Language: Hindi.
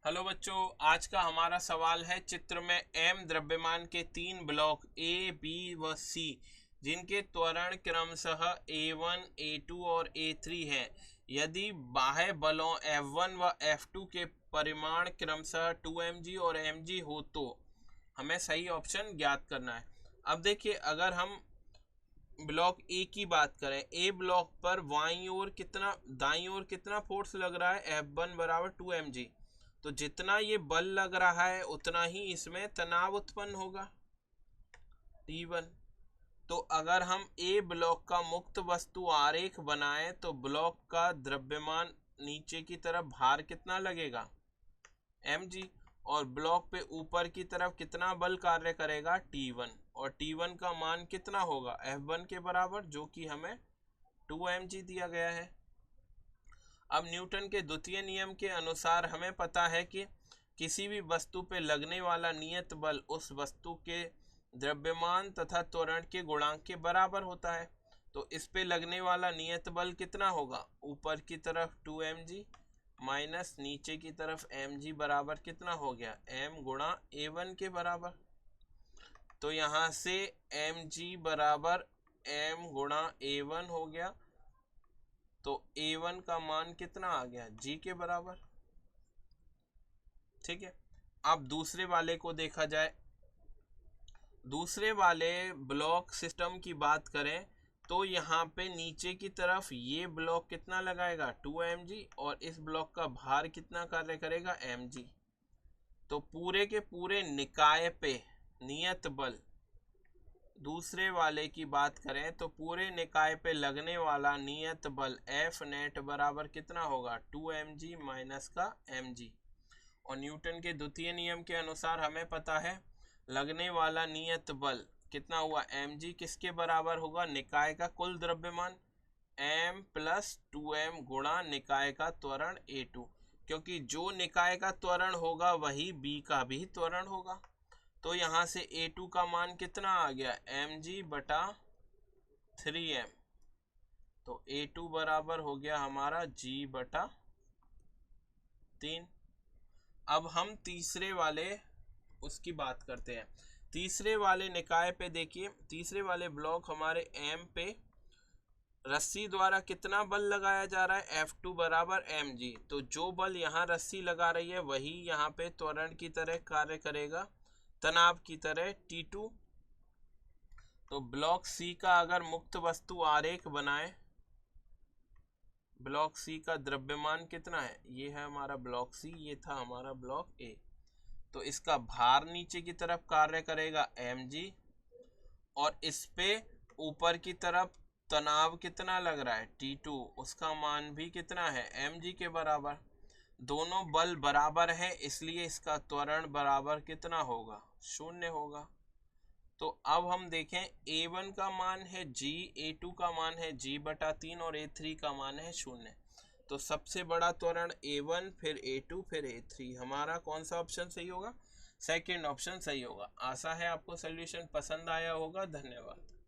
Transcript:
हेलो बच्चों, आज का हमारा सवाल है चित्र में एम द्रव्यमान के तीन ब्लॉक ए बी व सी जिनके त्वरण क्रमशः A1 A2 और A3 हैं। यदि बाह्य बलों F1 व F2 के परिमाण क्रमशः 2mg और mg हो तो हमें सही ऑप्शन ज्ञात करना है। अब देखिए, अगर हम ब्लॉक ए की बात करें, ए ब्लॉक पर दाईं ओर कितना फोर्स लग रहा है, F1 बराबर 2mg। तो जितना ये बल लग रहा है उतना ही इसमें तनाव उत्पन्न होगा, T1। तो अगर हम ए ब्लॉक का मुक्त वस्तु आरेख बनाएं तो ब्लॉक का द्रव्यमान नीचे की तरफ भार कितना लगेगा, mg, और ब्लॉक पे ऊपर की तरफ कितना बल कार्य करेगा, T1। और T1 का मान कितना होगा, F1 के बराबर, जो कि हमें 2mg दिया गया है। अब न्यूटन के द्वितीय नियम के अनुसार हमें पता है कि किसी भी वस्तु पे लगने वाला नियत बल उस वस्तु के द्रव्यमान तथा त्वरण के गुणांक के बराबर होता है। तो इस पे लगने वाला नियत बल कितना होगा, ऊपर की तरफ 2mg माइनस नीचे की तरफ mg बराबर कितना हो गया, m गुणा A1 के बराबर। तो यहाँ से mg बराबर m गुणा A1 हो गया। तो A1 का मान कितना आ गया, G के बराबर। ठीक है, अब दूसरे वाले को देखा जाए। दूसरे वाले ब्लॉक सिस्टम की बात करें तो यहाँ पे नीचे की तरफ ये ब्लॉक कितना लगाएगा, 2mg, और इस ब्लॉक का भार कितना कार्य करेगा, mg। तो पूरे के पूरे निकाय पे नियत बल, दूसरे वाले की बात करें तो पूरे निकाय पे लगने वाला नियत बल F नेट बराबर कितना होगा, 2mg माइनस का mg। और न्यूटन के द्वितीय नियम के अनुसार हमें पता है लगने वाला नियत बल कितना हुआ, mg, किसके बराबर होगा, निकाय का कुल द्रव्यमान m प्लस 2m गुणा निकाय का त्वरण A2, क्योंकि जो निकाय का त्वरण होगा वही b का भी त्वरण होगा। तो यहाँ से A2 का मान कितना आ गया, mg बटा 3m। तो A2 बराबर हो गया हमारा g बटा 3। अब हम तीसरे वाले उसकी बात करते हैं। तीसरे वाले निकाय पे देखिए, तीसरे वाले ब्लॉक हमारे M पे रस्सी द्वारा कितना बल लगाया जा रहा है, F2 बराबर mg। तो जो बल यहाँ रस्सी लगा रही है वही यहाँ पे त्वरण की तरह कार्य करेगा, तनाव की तरह, T2। तो ब्लॉक सी का अगर मुक्त वस्तु आरेख बनाए, ब्लॉक सी का द्रव्यमान कितना है, ये है हमारा ब्लॉक सी, ये था हमारा ब्लॉक ए। तो इसका भार नीचे की तरफ कार्य करेगा mg, और इस पे ऊपर की तरफ तनाव कितना लग रहा है, T2, उसका मान भी कितना है, mg के बराबर। दोनों बल बराबर है इसलिए इसका त्वरण बराबर कितना होगा, 0 होगा। तो अब हम देखें, A1 का मान है G, A2 का मान है G बटा 3 और A3 का मान है 0। तो सबसे बड़ा त्वरण A1, फिर A2, फिर A3। हमारा कौन सा ऑप्शन सही होगा, सेकंड ऑप्शन सही होगा। आशा है आपको सॉल्यूशन पसंद आया होगा। धन्यवाद।